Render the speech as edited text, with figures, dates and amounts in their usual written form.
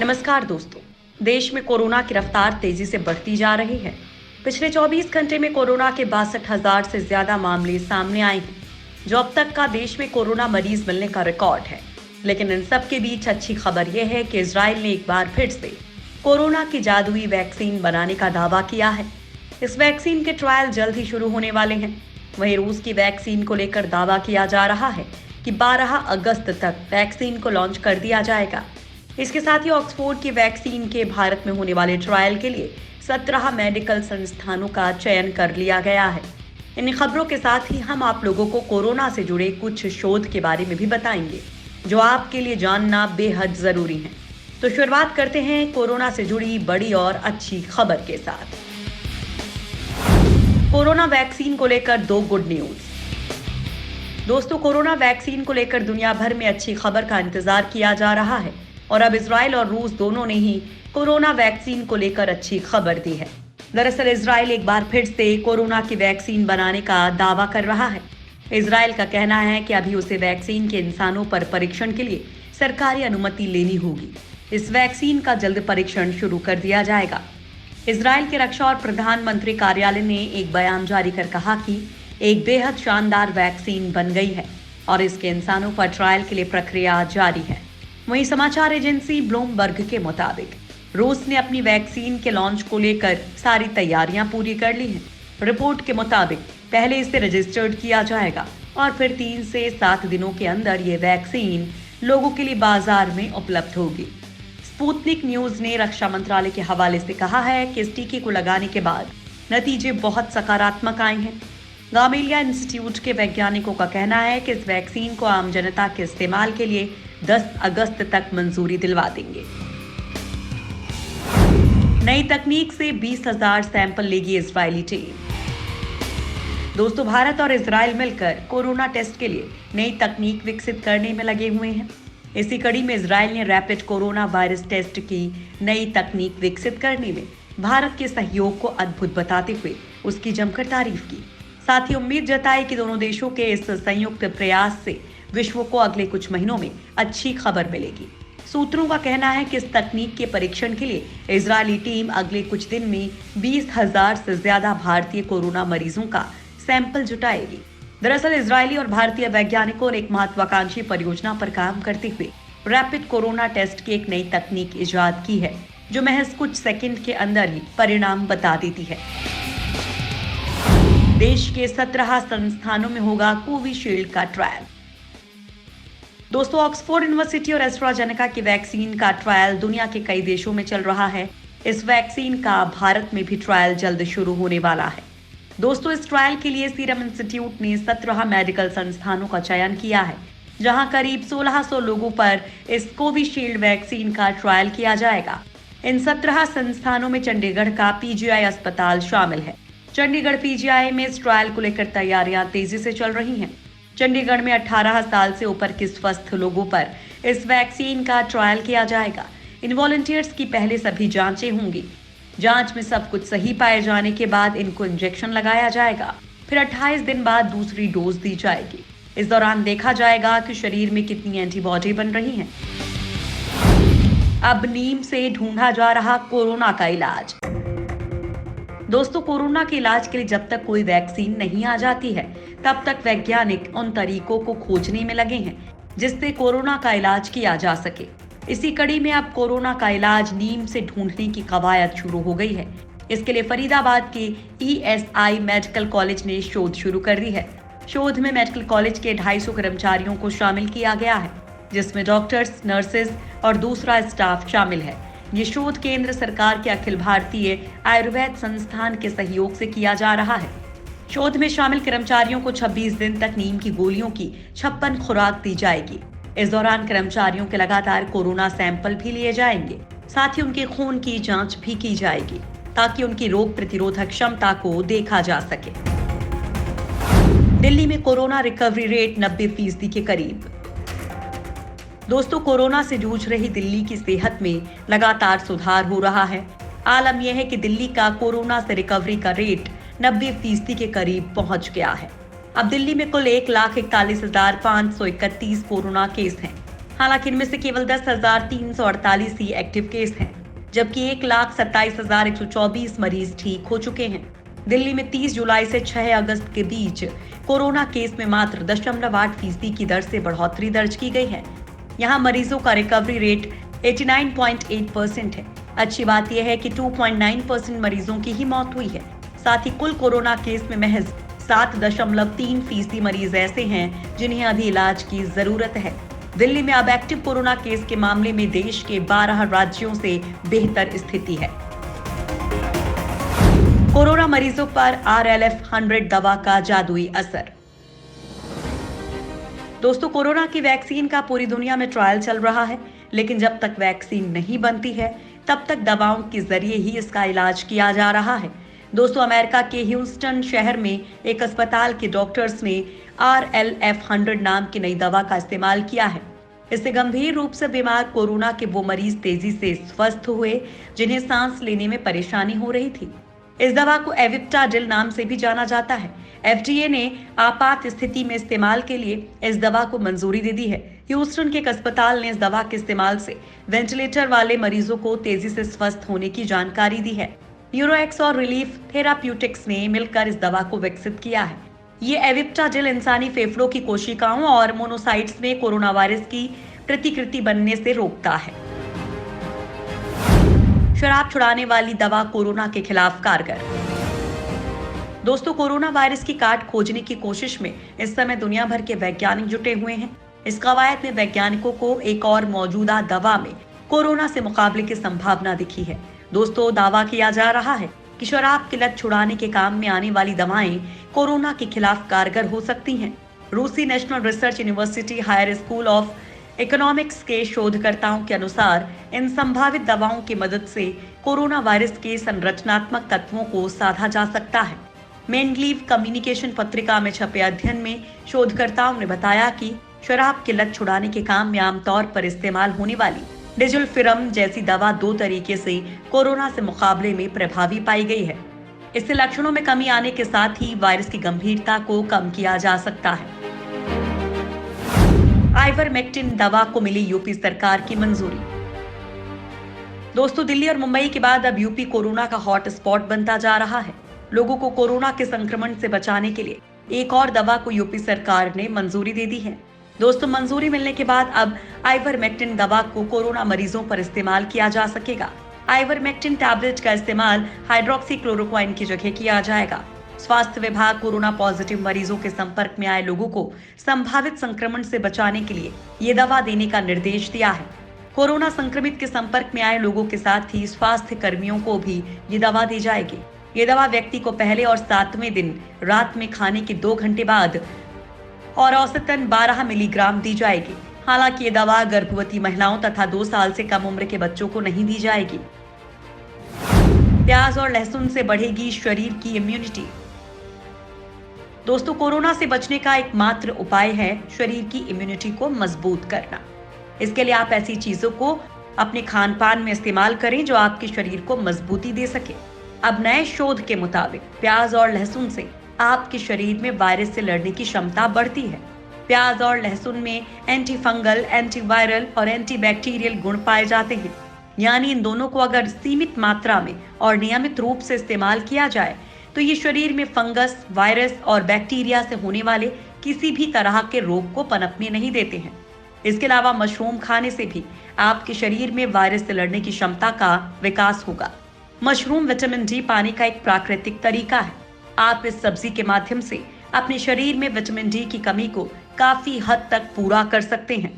नमस्कार दोस्तों। देश में कोरोना की रफ्तार तेजी से बढ़ती जा रही है। पिछले 24 घंटे में कोरोना के 62,000 से ज्यादा मामले सामने आए हैं, जो अब तक का देश में कोरोना मरीज मिलने का रिकॉर्ड है। लेकिन इन सब के बीच अच्छी खबर यह है कि इजराइल ने एक बार फिर से कोरोना की जादुई वैक्सीन बनाने का दावा किया है। इस वैक्सीन के ट्रायल जल्द ही शुरू होने वाले हैं। वहीं रूस की वैक्सीन को लेकर दावा किया जा रहा है कि 12 अगस्त तक वैक्सीन को लॉन्च कर दिया जाएगा। इसके साथ ही ऑक्सफोर्ड की वैक्सीन के भारत में होने वाले ट्रायल के लिए 17 मेडिकल संस्थानों का चयन कर लिया गया है। इन खबरों के साथ ही हम आप लोगों को कोरोना से जुड़े कुछ शोध के बारे में भी बताएंगे, जो आपके लिए जानना बेहद जरूरी है। तो शुरुआत करते हैं कोरोना से जुड़ी बड़ी और अच्छी खबर के साथ। कोरोना वैक्सीन को लेकर दो गुड न्यूज। दोस्तों, कोरोना वैक्सीन को लेकर दुनिया भर में अच्छी खबर का इंतजार किया जा रहा है और अब इजराइल और रूस दोनों ने ही कोरोना वैक्सीन को लेकर अच्छी खबर दी है। दरअसल इजराइल एक बार फिर से कोरोना की वैक्सीन बनाने का दावा कर रहा है। इजराइल का कहना है कि अभी उसे वैक्सीन के इंसानों पर परीक्षण के लिए सरकारी अनुमति लेनी होगी। इस वैक्सीन का जल्द परीक्षण शुरू कर दिया जाएगा। इजराइल के रक्षा और प्रधानमंत्री कार्यालय ने एक बयान जारी कर कहा कि एक बेहद शानदार वैक्सीन बन गई है और इसके इंसानों पर ट्रायल के लिए प्रक्रिया जारी है। वहीं समाचार एजेंसी ब्लूमबर्ग के मुताबिक रूस ने अपनी वैक्सीन के लॉन्च को लेकर सारी तैयारियां पूरी कर ली हैं। रिपोर्ट के मुताबिक पहले इसे रजिस्टर्ड किया जाएगा और फिर 3 से 7 दिनों के अंदर ये वैक्सीन लोगों के लिए बाजार में उपलब्ध होगी। स्पुतनिक न्यूज ने रक्षा मंत्रालय के हवाले से कहा है कि इस टीके को लगाने के बाद नतीजे बहुत सकारात्मक आए हैं। गामेलिया इंस्टीट्यूट के वैज्ञानिकों का कहना है कि इस वैक्सीन को आम जनता के इस्तेमाल के लिए 10 अगस्त तक मंजूरी दिलवा देंगे। नई तकनीक से 20,000 सैंपल लेगी इजरायली टीम। दोस्तों, भारत और इजराइल मिलकर कोरोना टेस्ट के लिए नई तकनीक विकसित करने में लगे हुए हैं। इसी कड़ी में इजराइल ने रैपिड कोरोना वायरस टेस्ट की नई तकनीक विकसित करने में भारत के सहयोग को अद्भुत बताते हुए उसकी जमकर तारीफ की। साथ ही उम्मीद जताई कि दोनों देशों के इस संयुक्त प्रयास से विश्व को अगले कुछ महीनों में अच्छी खबर मिलेगी। सूत्रों का कहना है कि इस तकनीक के परीक्षण के लिए इजरायली टीम अगले कुछ दिन में 20,000 से ज्यादा भारतीय कोरोना मरीजों का सैंपल जुटाएगी। दरअसल इजरायली और भारतीय वैज्ञानिकों ने एक महत्वाकांक्षी परियोजना पर काम करते हुए रैपिड कोरोना टेस्ट की एक नई तकनीक इजाद की है, जो महज कुछ सेकंड के अंदर ही परिणाम बता देती है। देश के 17 संस्थानों में होगा कोविशील्ड का ट्रायल। दोस्तों, ऑक्सफोर्ड यूनिवर्सिटी और एस्ट्राजेनेका की वैक्सीन का ट्रायल दुनिया के कई देशों में चल रहा है। इस वैक्सीन का भारत में भी ट्रायल जल्द शुरू होने वाला है। दोस्तों, इस ट्रायल के लिए सीरम इंस्टीट्यूट ने 17 मेडिकल संस्थानों का चयन किया है, जहां करीब 1600 लोगों पर इस कोविशील्ड वैक्सीन का ट्रायल किया जाएगा। इन 17 संस्थानों में चंडीगढ़ का पीजीआई अस्पताल शामिल है। चंडीगढ़ पीजीआई में इस ट्रायल को लेकर तैयारियां तेजी से चल रही हैं। चंडीगढ़ में 18 साल से ऊपर के स्वस्थ लोगों पर इस वैक्सीन का ट्रायल किया जाएगा। इन वॉलंटियर्स की पहले सभी जांचें होंगी। जांच में सब कुछ सही पाए जाने के बाद इनको इंजेक्शन लगाया जाएगा। फिर 28 दिन बाद दूसरी डोज दी जाएगी। इस दौरान देखा जाएगा कि शरीर में कितनी एंटीबॉडी बन रही है। अब नीम से ढूंढा जा रहा कोरोना का इलाज। दोस्तों, कोरोना के इलाज के लिए जब तक कोई वैक्सीन नहीं आ जाती है, तब तक वैज्ञानिक उन तरीकों को खोजने में लगे हैं जिससे कोरोना का इलाज किया जा सके। इसी कड़ी में अब कोरोना का इलाज नीम से ढूंढने की कवायद शुरू हो गई है। इसके लिए फरीदाबाद के ESI मेडिकल कॉलेज ने शोध शुरू कर दी है। शोध में मेडिकल कॉलेज के 250 कर्मचारियों को शामिल किया गया है, जिसमें डॉक्टर्स, नर्सेज और दूसरा स्टाफ शामिल है। ये शोध केंद्र सरकार के अखिल भारतीय आयुर्वेद संस्थान के सहयोग से किया जा रहा है। शोध में शामिल कर्मचारियों को 26 दिन तक नीम की गोलियों की 56 खुराक दी जाएगी। इस दौरान कर्मचारियों के लगातार कोरोना सैंपल भी लिए जाएंगे। साथ ही उनके खून की जांच भी की जाएगी, ताकि उनकी रोग प्रतिरोधक क्षमता को देखा जा सके। दिल्ली में कोरोना रिकवरी रेट 90% के करीब। दोस्तों, कोरोना से जूझ रही दिल्ली की सेहत में लगातार सुधार हो रहा है। आलम यह है कि दिल्ली का कोरोना से रिकवरी का रेट 90% के करीब पहुंच गया है। अब दिल्ली में कुल 1,41,531 कोरोना केस हैं। हालांकि इनमें से केवल 10,348 ही एक्टिव केस हैं, जबकि 1,27,124 मरीज ठीक हो चुके हैं। दिल्ली में 30 जुलाई से 6 अगस्त के बीच कोरोना केस में मात्र 0.8% की दर से बढ़ोतरी दर्ज की गई है। यहाँ मरीजों का रिकवरी रेट 89.8% है। अच्छी बात यह है कि 2.9% मरीजों की ही मौत हुई है। साथ ही कुल कोरोना केस में महज 7.3% मरीज ऐसे हैं जिन्हें अभी इलाज की जरूरत है। दिल्ली में अब एक्टिव कोरोना केस के मामले में देश के 12 राज्यों से बेहतर स्थिति है। कोरोना मरीजों पर RLF-100 दवा का जादुई असर। दोस्तों, कोरोना की वैक्सीन का पूरी दुनिया में ट्रायल चल रहा है, लेकिन जब तक वैक्सीन नहीं बनती है तब तक दवाओं के जरिए ही इसका इलाज किया जा रहा है। दोस्तों, अमेरिका के ह्यूस्टन शहर में एक अस्पताल के डॉक्टर्स ने RLF-100 नाम की नई दवा का इस्तेमाल किया है। इससे गंभीर रूप से बीमार कोरोना के वो मरीज तेजी से स्वस्थ हुए जिन्हें सांस लेने में परेशानी हो रही थी। इस दवा को एविप्टाडिल नाम से भी जाना जाता है। FDA ने आपात स्थिति में इस्तेमाल के लिए इस दवा को मंजूरी दे दी है। ह्यूस्टन के एक अस्पताल ने इस दवा के इस्तेमाल से वेंटिलेटर वाले मरीजों को तेजी से स्वस्थ होने की जानकारी दी है। न्यूरोएक्स और रिलीफ थेराप्यूटिक्स ने मिलकर इस दवा को विकसित किया है। ये एविप्टाडिल इंसानी फेफड़ों की कोशिकाओं और मोनोसाइट्स में कोरोना वायरस की प्रतिकृति बनने से रोकता है। शराब छुड़ाने वाली दवा कोरोना के खिलाफ कारगर। दोस्तों, कोरोना वायरस की काट खोजने की कोशिश में इस समय दुनिया भर के वैज्ञानिक जुटे हुए हैं। इस कवायद में वैज्ञानिकों को एक और मौजूदा दवा में कोरोना से मुकाबले की संभावना दिखी है। दोस्तों, दावा किया जा रहा है कि शराब की लत छुड़ाने के काम में आने वाली दवाएं कोरोना के खिलाफ कारगर हो सकती हैं। रूसी national research university higher school of economics के शोधकर्ताओं के अनुसार इन संभावित दवाओं की मदद से कोरोना वायरस के संरचनात्मक तत्वों को साधा जा सकता है। मेंडलीव कम्युनिकेशन पत्रिका में छपे अध्ययन में शोधकर्ताओं ने बताया कि शराब की लत छुड़ाने के काम में आमतौर पर इस्तेमाल होने वाली डिजुलफिरम जैसी दवा 2 तरीके से कोरोना से मुकाबले में प्रभावी पाई गई है। इससे लक्षणों में कमी आने के साथ ही वायरस की गंभीरता को कम किया जा सकता है। आइवरमेक्टिन दवा को मिली यूपी सरकार की मंजूरी। दोस्तों, दिल्ली और मुंबई के बाद अब यूपी कोरोना का हॉट स्पॉट बनता जा रहा है। लोगों को कोरोना के संक्रमण से बचाने के लिए एक और दवा को यूपी सरकार ने मंजूरी दे दी है। दोस्तों, मंजूरी मिलने के बाद अब आइवरमेक्टिन दवा को कोरोना मरीजों पर इस्तेमाल किया जा सकेगा। आइवरमेक्टिन टैबलेट का इस्तेमाल हाइड्रोक्सीक्लोरोक्वाइन की जगह किया जाएगा। स्वास्थ्य विभाग कोरोना पॉजिटिव मरीजों के संपर्क में आए लोगों को संभावित संक्रमण से बचाने के लिए ये दवा देने का निर्देश दिया है। कोरोना संक्रमित के संपर्क में आए लोगों के साथ ही स्वास्थ्य कर्मियों को भी ये दवा दी जाएगी। ये दवा व्यक्ति को पहले और 7वें दिन रात में खाने के 2 घंटे बाद और औसतन 12 मिलीग्राम दी जाएगी। हालांकि ये दवा गर्भवती महिलाओं तथा 2 साल से कम उम्र के बच्चों को नहीं दी जाएगी। प्याज और लहसुन से बढ़ेगी शरीर की इम्यूनिटी। दोस्तों, कोरोना से बचने का एकमात्र उपाय है शरीर की इम्यूनिटी को मजबूत करना। इसके लिए आप ऐसी चीजों को अपने खान पान में इस्तेमाल करें जो आपके शरीर को मजबूती दे सके। अब नए शोध के मुताबिक प्याज और लहसुन से आपके शरीर में वायरस से लड़ने की क्षमता बढ़ती है। प्याज और लहसुन में एंटी फंगल, एंटीवायरल और एंटीबैक्टीरियल गुण पाए जाते हैं। यानी इन दोनों को अगर सीमित मात्रा में और नियमित रूप से इस्तेमाल किया जाए तो ये शरीर में फंगस, वायरस और बैक्टीरिया से होने वाले किसी भी तरह के रोग को पनपने नहीं देते हैं। इसके अलावा मशरूम खाने से भी आपके शरीर में वायरस से लड़ने की क्षमता का विकास होगा। मशरूम विटामिन डी पाने का एक प्राकृतिक तरीका है। आप इस सब्जी के माध्यम से अपने शरीर में विटामिन डी की कमी को काफी हद तक पूरा कर सकते हैं।